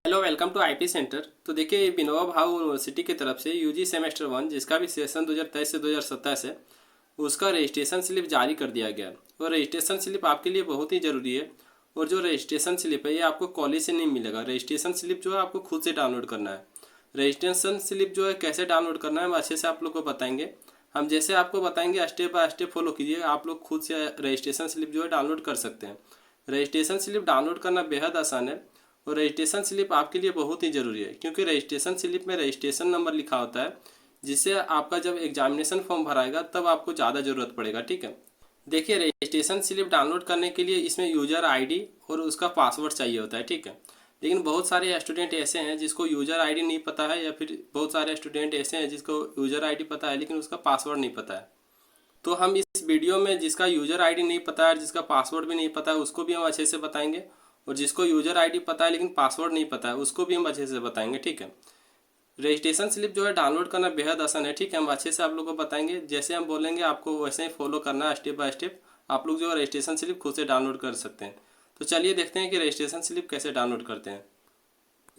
Hello, welcome to IP centre. तो देखिए, Vinoba Bhave university की तरफ से यूजी सेमेस्टर 1 जिसका भी सेशन 2023 से 2027 है, उसका रजिस्ट्रेशन स्लिप जारी कर दिया गया है। और रजिस्ट्रेशन स्लिप आपके लिए बहुत ही ज़रूरी है। और जो रजिस्ट्रेशन स्लिप है ये आपको कॉलेज से नहीं मिलेगा। रजिस्ट्रेशन स्लिप जो है आपको खुद से डाउनलोड करना है। रजिस्ट्रेशन स्लिप जो है कैसे डाउनलोड करना है हम अच्छे से आप लोग को बताएंगे। हम जैसे आपको बताएंगे स्टेप बाय स्टेप फॉलो कीजिए, आप लोग खुद से रजिस्ट्रेशन स्लिप जो है डाउनलोड कर सकते हैं। रजिस्ट्रेशन स्लिप डाउनलोड करना बेहद आसान है। और रजिस्ट्रेशन स्लिप आपके लिए बहुत ही ज़रूरी है, क्योंकि रजिस्ट्रेशन स्लिप में रजिस्ट्रेशन नंबर लिखा होता है, जिससे आपका जब एग्जामिनेशन फॉर्म भराएगा तब आपको ज़्यादा ज़रूरत पड़ेगा। ठीक है, देखिए, रजिस्ट्रेशन स्लिप डाउनलोड करने के लिए इसमें यूज़र आईडी और उसका पासवर्ड चाहिए होता है। ठीक है, लेकिन बहुत सारे स्टूडेंट ऐसे हैं जिसको यूज़र आईडी नहीं पता है, या फिर बहुत सारे स्टूडेंट ऐसे हैं जिसको यूज़र आईडी पता है लेकिन उसका पासवर्ड नहीं पता है। तो हम इस वीडियो में जिसका यूज़र आईडी नहीं पता है, जिसका पासवर्ड भी नहीं पता है, उसको भी हम अच्छे से बताएंगे। और जिसको यूज़र आईडी पता है लेकिन पासवर्ड नहीं पता है, उसको भी हम अच्छे से बताएंगे। ठीक है, रजिस्ट्रेशन स्लिप जो है डाउनलोड करना बेहद आसान है। ठीक है, हम अच्छे से आप लोगों को बताएंगे, जैसे हम बोलेंगे आपको वैसे ही फॉलो करना है, स्टेप बाय स्टेप आप लोग जो है रजिस्ट्रेशन स्लिप खुद से डाउनलोड कर सकते हैं। तो चलिए देखते हैं कि रजिस्ट्रेशन स्लिप कैसे डाउनलोड करते हैं।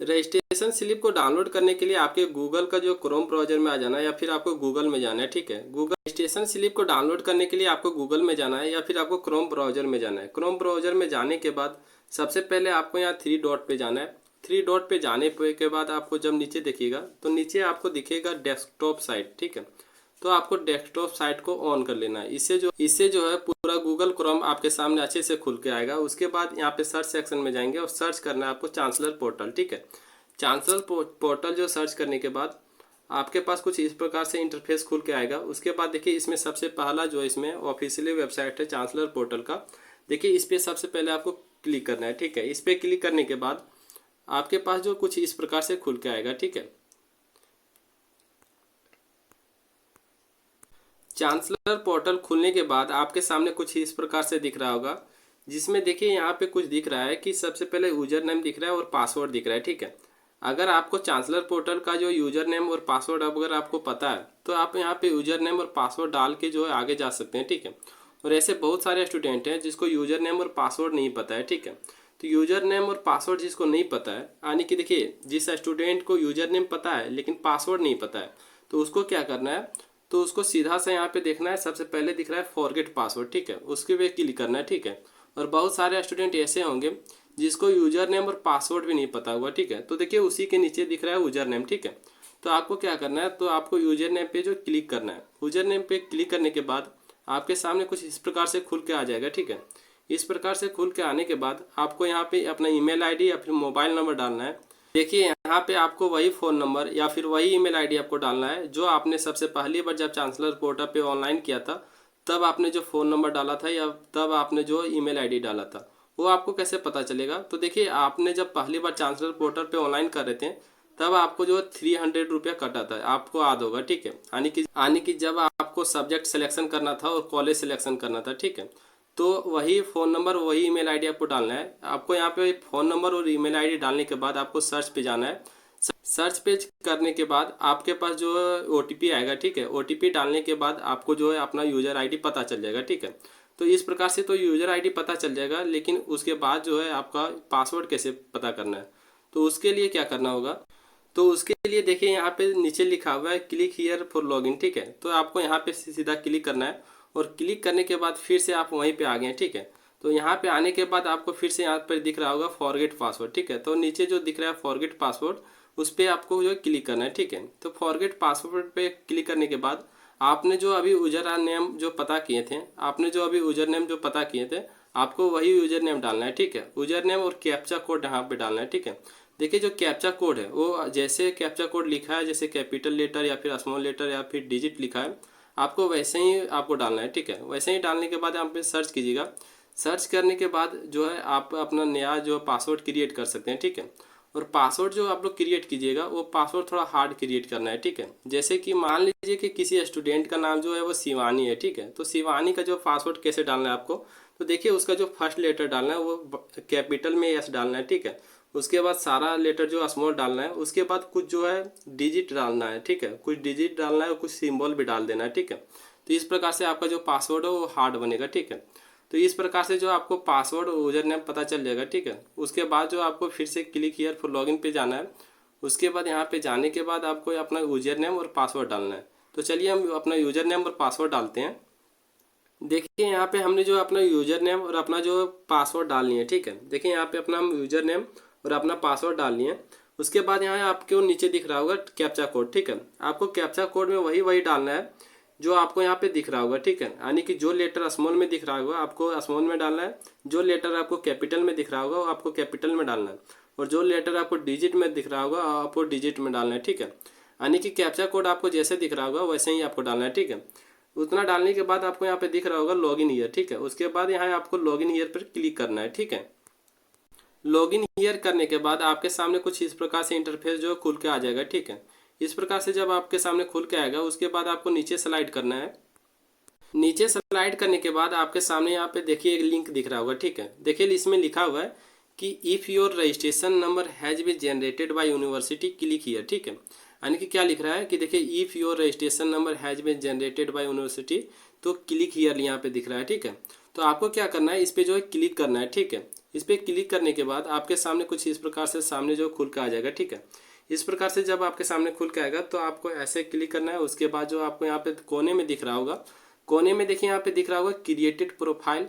रजिस्ट्रेशन स्लिप को डाउनलोड करने के लिए आपके गूगल का जो क्रोम ब्राउजर में आ जाना है, या फिर आपको गूगल में जाना है। ठीक है, गूगल रजिस्ट्रेशन स्लिप को डाउनलोड करने के लिए आपको गूगल में जाना है, या फिर आपको क्रोम ब्राउजर में जाना है। क्रोम ब्राउजर में जाने के बाद सबसे पहले आपको यहाँ थ्री डॉट पे जाना है। थ्री डॉट पे जाने के बाद आपको जब नीचे दिखेगा तो नीचे आपको दिखेगा डेस्कटॉप साइट। ठीक है, तो आपको डेस्कटॉप साइट को ऑन कर लेना है। इससे जो है पूरा गूगल क्रोम आपके सामने अच्छे से खुल के आएगा। उसके बाद यहाँ पे सर्च सेक्शन में जाएंगे और सर्च करना है आपको चांसलर पोर्टल। ठीक है, चांसलर पोर्टल जो सर्च करने के बाद आपके पास कुछ इस प्रकार से इंटरफेस खुल के आएगा। उसके बाद देखिए, इसमें सबसे पहला जो इसमें ऑफिशियली वेबसाइट है चांसलर पोर्टल का, देखिए इस पर सबसे पहले आपको क्लिक करना है। ठीक है, इस पर क्लिक करने के बाद आपके पास जो कुछ इस प्रकार से खुल के आएगा। ठीक है, चांसलर पोर्टल खुलने के बाद आपके सामने कुछ इस प्रकार से दिख रहा होगा, जिसमें देखिए यहाँ पे कुछ दिख रहा है कि सबसे पहले यूजर नेम दिख रहा है और पासवर्ड दिख रहा है। ठीक है, अगर आपको चांसलर पोर्टल का जो यूजर नेम और पासवर्ड अगर आपको पता है तो आप यहाँ पे यूजर नेम और पासवर्ड डाल के जो है आगे जा सकते हैं। ठीक है, और ऐसे बहुत सारे स्टूडेंट हैं जिसको यूजर नेम और पासवर्ड नहीं पता है। ठीक है, तो यूजर नेम और पासवर्ड जिसको नहीं पता है, यानी कि देखिए जिस स्टूडेंट को यूजर नेम पता है लेकिन पासवर्ड नहीं पता है, तो उसको क्या करना है, तो उसको सीधा सा यहाँ पे देखना है, सबसे पहले दिख रहा है फॉरगेट पासवर्ड। ठीक है, उसके पे क्लिक करना है। ठीक है, और बहुत सारे स्टूडेंट ऐसे होंगे जिसको यूजर नेम और पासवर्ड भी नहीं पता हुआ। ठीक है, तो देखिए उसी के नीचे दिख रहा है यूजर नेम। ठीक है, तो आपको क्या करना है, तो आपको यूजर नेम पे जो क्लिक करना है, यूजर नेम पे क्लिक करने के बाद आपके सामने कुछ इस प्रकार से खुल के आ जाएगा। ठीक है, इस प्रकार से खुल के आने के बाद आपको यहाँ पे अपना ईमेल आईडी या फिर मोबाइल नंबर डालना है। देखिए यहाँ पे आपको वही फ़ोन नंबर या फिर वही ईमेल आईडी आपको डालना है जो आपने सबसे पहली बार जब चांसलर पोर्टल पे ऑनलाइन किया था तब आपने जो फ़ोन नंबर डाला था, या तब आपने जो ईमेल आईडी डाला था। वो आपको कैसे पता चलेगा, तो देखिए आपने जब पहली बार चांसलर पोर्टल पे ऑनलाइन कर रहे थे तब आपको जो 300 रुपया कटा था, आपको याद होगा। ठीक है, यानी कि जब आपको सब्जेक्ट सिलेक्शन करना था और कॉलेज सिलेक्शन करना था। ठीक है, तो वही फ़ोन नंबर वही ईमेल आईडी आपको डालना है। आपको यहाँ पे फ़ोन नंबर और ईमेल आईडी डालने के बाद आपको सर्च पे जाना है। सर्च पेज करने के बाद आपके पास जो ओटीपी आएगा। ठीक है, ओटीपी डालने के बाद आपको जो है अपना यूज़र आईडी पता चल जाएगा। ठीक है, तो इस प्रकार से तो यूज़र आईडी पता चल जाएगा, लेकिन उसके बाद जो है आपका पासवर्ड कैसे पता करना है, तो उसके लिए क्या करना होगा, तो उसके लिए देखिए यहाँ पे नीचे लिखा हुआ है क्लिक हियर फॉर लॉगिन। ठीक है, तो आपको यहाँ पे सीधा क्लिक करना है, और क्लिक करने के बाद फिर से आप वहीं पे आ गए। ठीक है, तो यहाँ पे आने के बाद आपको फिर से यहाँ पर दिख रहा होगा फॉरगेट पासवर्ड। ठीक है, तो नीचे जो दिख रहा है फॉरगेट पासवर्ड, उस पर आपको जो है क्लिक करना है। ठीक है, तो फॉरगेट पासवर्ड पे क्लिक करने के बाद आपने जो अभी यूजर नेम जो पता किए थे, आपको वही यूजर नेम डालना है। ठीक है, यूजर नेम और कैप्चा कोड यहाँ पे डालना है। ठीक है, देखिए जो कैप्चा कोड है वो जैसे कैप्चा कोड लिखा है, जैसे कैपिटल लेटर या फिर स्मॉल लेटर या फिर डिजिट लिखा है, आपको वैसे ही आपको डालना है। ठीक है, वैसे ही डालने के बाद आप पे सर्च कीजिएगा। सर्च करने के बाद जो है आप अपना नया जो पासवर्ड क्रिएट कर सकते हैं। ठीक है, और पासवर्ड जो आप लोग क्रिएट कीजिएगा वो पासवर्ड थोड़ा हार्ड क्रिएट करना है। ठीक है, जैसे कि मान लीजिए कि किसी स्टूडेंट का नाम जो है वो शिवानी है। ठीक है, तो शिवानी का जो पासवर्ड कैसे डालना है आपको, तो देखिए उसका जो फर्स्ट लेटर डालना है वो कैपिटल में एस डालना है। ठीक है, उसके बाद सारा लेटर जो स्मॉल डालना है, उसके बाद कुछ जो है डिजिट डालना है। ठीक है, कुछ डिजिट डालना है और कुछ सिंबल भी डाल देना है। ठीक है, तो इस प्रकार से आपका जो पासवर्ड है वो हार्ड बनेगा। ठीक है, तो इस प्रकार से जो आपको पासवर्ड और यूजर नेम पता चल जाएगा, ठीक है। उसके बाद जो आपको फिर से क्लिक हियर फॉर लॉगिन पे जाना है। उसके बाद यहाँ पे जाने के बाद आपको अपना यूजर नेम और पासवर्ड डालना है। तो चलिए हम अपना यूजर नेम और पासवर्ड डालते हैं। देखिए यहाँ पे हमने जो अपना यूजर नेम और अपना जो पासवर्ड डाल लिए, ठीक है। देखिए यहाँ पे अपना हम यूजर नेम और अपना पासवर्ड डाल लिए। उसके बाद यहाँ आपको नीचे दिख रहा होगा कैप्चा कोड, ठीक है। आपको कैप्चा कोड में वही डालना है जो आपको यहाँ पे दिख रहा होगा, ठीक है। यानी कि जो लेटर स्मॉल में दिख रहा होगा आपको स्मॉल में डालना है, जो लेटर आपको कैपिटल में दिख रहा होगा वो आपको कैपिटल में डालना है, और जो लेटर आपको डिजिट में दिख रहा होगा आपको डिजिट में डालना है, ठीक है। यानी कि कैप्चा कोड आपको जैसे दिख रहा होगा वैसे ही आपको डालना है, ठीक है। उतना डालने के बाद आपको यहाँ पे दिख रहा होगा लॉगिन ईयर, ठीक है। उसके बाद यहाँ आपको लॉगिन ईयर पर क्लिक करना है, ठीक है। लॉगिन ईयर करने के बाद आपके सामने कुछ इस प्रकार से इंटरफेस जो खुल के आ जाएगा, ठीक है। इस प्रकार से जब आपके सामने खुल के आएगा उसके बाद आपको नीचे स्लाइड करना है। नीचे स्लाइड करने के बाद आपके सामने यहाँ पे देखिए एक लिंक दिख रहा होगा, ठीक है। देखिए इसमें लिखा हुआ है कि if your registration number has been generated by university click here, ठीक है। यानी कि क्या लिख रहा है कि देखिए if your registration number has been generated by university, तो क्लिक हियर यहाँ पे दिख रहा है, ठीक है। तो आपको क्या करना है, इस पर जो है क्लिक करना है, ठीक है। इस पर क्लिक करने के बाद आपके सामने कुछ इस प्रकार से सामने जो खुल के आ जाएगा, ठीक है। इस प्रकार से जब आपके सामने खुल के आएगा तो आपको ऐसे क्लिक करना है। उसके बाद जो आपको यहाँ पे कोने में दिख रहा होगा, कोने में देखिए यहाँ पे दिख रहा होगा क्रिएटेड प्रोफाइल,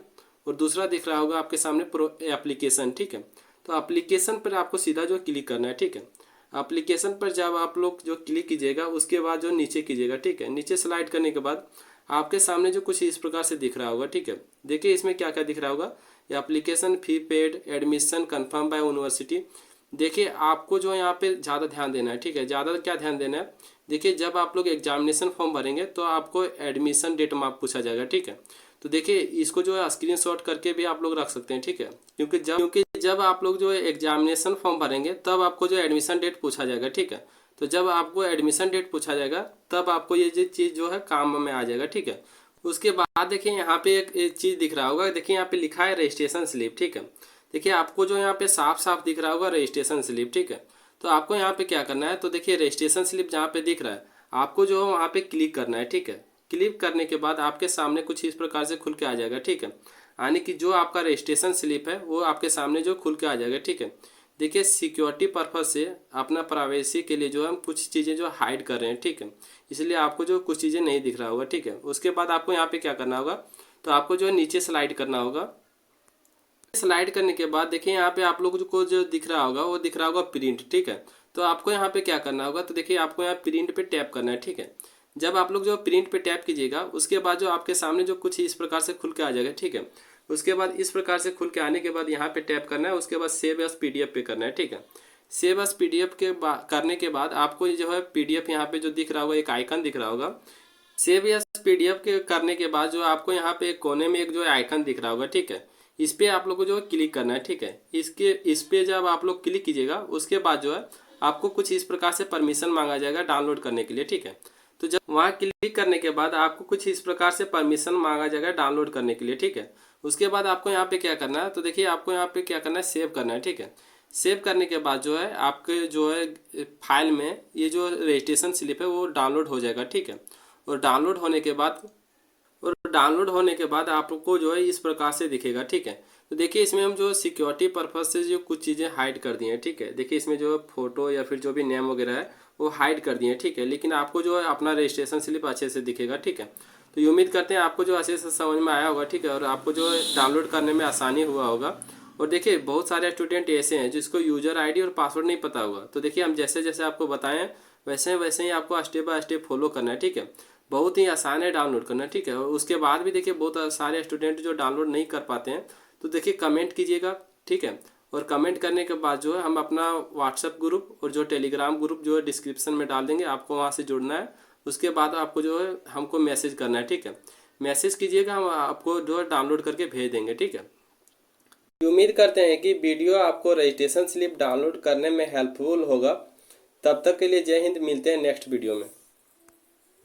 और दूसरा दिख रहा होगा आपके सामने प्रो एप्लीकेशन, ठीक है। तो एप्लीकेशन पर आपको सीधा जो क्लिक करना है, ठीक है। एप्लीकेशन पर जब आप लोग जो क्लिक कीजिएगा उसके बाद जो नीचे कीजिएगा, ठीक है। नीचे स्लाइड करने के बाद आपके सामने जो कुछ इस प्रकार से दिख रहा होगा, ठीक है। देखिए इसमें क्या क्या दिख रहा होगा, application fee paid, admission confirm by university. देखिए आपको जो यहाँ पे ज़्यादा ध्यान देना है, ठीक है। ज़्यादा क्या ध्यान देना है, देखिए जब आप लोग एग्जामिनेशन फॉर्म भरेंगे तो आपको एडमिशन डेट मार्क पूछा जाएगा, ठीक है। तो देखिए इसको जो है स्क्रीनशॉट करके भी आप लोग रख सकते हैं, ठीक है। क्योंकि जब आप लोग जो है एग्जामिनेशन फॉर्म भरेंगे तब आपको जो एडमिशन डेट पूछा जाएगा, ठीक है। तो जब आपको एडमिशन डेट पूछा जाएगा तब आपको ये चीज़ जो है काम में आ जाएगा, ठीक है। उसके बाद देखिए यहाँ पे एक चीज़ दिख रहा होगा, देखिए यहाँ पे लिखा है रजिस्ट्रेशन स्लिप, ठीक है। देखिए आपको जो यहाँ पे साफ साफ दिख रहा होगा रजिस्ट्रेशन स्लिप, ठीक है। तो आपको यहाँ पे क्या करना है, तो देखिए रजिस्ट्रेशन स्लिप जहाँ पे दिख रहा है आपको जो है वहाँ पे क्लिक करना है, ठीक है। क्लिक करने के बाद आपके सामने कुछ इस प्रकार से खुल के आ जाएगा, ठीक है। यानी कि जो आपका रजिस्ट्रेशन स्लिप है वो आपके सामने जो खुल के आ जाएगा, ठीक है। देखिए सिक्योरिटी पर्पज से अपना प्राइवेसी के लिए जो है हम कुछ चीज़ें जो हाइड कर रहे हैं, ठीक है। इसलिए आपको जो कुछ चीज़ें नहीं दिख रहा होगा, ठीक है। उसके बाद आपको यहाँ पे क्या करना होगा, तो आपको जो है नीचे स्लाइड करना होगा। स्लाइड करने के बाद देखिए यहाँ पे आप लोगों को जो दिख रहा होगा वो दिख रहा होगा प्रिंट, ठीक है। तो आपको यहाँ पे क्या करना होगा, तो देखिए आपको यहाँ प्रिंट पे टैप करना है, ठीक है। जब आप लोग जो प्रिंट पे टैप कीजिएगा उसके बाद जो आपके सामने जो कुछ इस प्रकार से खुल के आ जाएगा, ठीक है। उसके बाद इस प्रकार से खुल के आने के बाद यहाँ पे टैप करना है। उसके बाद सेव एज PDF पे करना है, ठीक है। सेव एज PDF के करने के बाद आपको जो है PDF यहाँ पे जो दिख रहा होगा एक आइकन दिख रहा होगा। सेव एज PDF के करने के बाद जो आपको यहाँ पे एक कोने में एक जो आइकन दिख रहा होगा, ठीक है। इस पर आप लोग को जो है क्लिक करना है, ठीक है। इस पे जब आप लोग क्लिक कीजिएगा उसके बाद जो है आपको कुछ इस प्रकार से परमिशन मांगा जाएगा डाउनलोड करने के लिए, ठीक है। तो जब वहाँ क्लिक करने के बाद आपको कुछ इस प्रकार से परमिशन मांगा जाएगा डाउनलोड करने के लिए, ठीक है। उसके बाद आपको यहाँ पे क्या करना है, तो देखिए आपको यहाँ पे क्या करना है, सेव करना है, ठीक है। सेव करने के बाद जो है आपके जो है फाइल में ये जो रजिस्ट्रेशन स्लिप है वो डाउनलोड हो जाएगा, ठीक है। और डाउनलोड होने के बाद आपको जो है इस प्रकार से दिखेगा, ठीक है। तो देखिए इसमें हम जो सिक्योरिटी पर्पज से जो कुछ चीज़ें हाइड कर दी हैं, ठीक है। देखिए इसमें जो फोटो या फिर जो भी नेम वगैरह है वो हाइड कर दिए हैं, ठीक है। लेकिन आपको जो है अपना रजिस्ट्रेशन स्लिप अच्छे से दिखेगा, ठीक है। तो ये उम्मीद करते हैं आपको जो अच्छे से समझ में आया होगा, ठीक है। और आपको जो है डाउनलोड करने में आसानी हुआ होगा। और देखिए बहुत सारे स्टूडेंट ऐसे हैं जिसको यूजर ID और पासवर्ड नहीं पता होगा। तो देखिए हम जैसे जैसे आपको बताएं वैसे वैसे ही आपको स्टेप बाय स्टेप फॉलो करना है, ठीक है। बहुत ही आसान है डाउनलोड करना, ठीक है। और उसके बाद भी देखिए बहुत सारे स्टूडेंट जो डाउनलोड नहीं कर पाते हैं तो देखिए कमेंट कीजिएगा, ठीक है। और कमेंट करने के बाद जो है हम अपना व्हाट्सएप ग्रुप और जो टेलीग्राम ग्रुप जो है डिस्क्रिप्शन में डाल देंगे, आपको वहाँ से जुड़ना है। उसके बाद आपको जो है हमको मैसेज करना है, ठीक है। मैसेज कीजिएगा, हम आपको जो है डाउनलोड करके भेज देंगे, ठीक है। उम्मीद करते हैं कि वीडियो आपको रजिस्ट्रेशन स्लिप डाउनलोड करने में हेल्पफुल होगा। तब तक के लिए जय हिंद, मिलते हैं नेक्स्ट वीडियो में।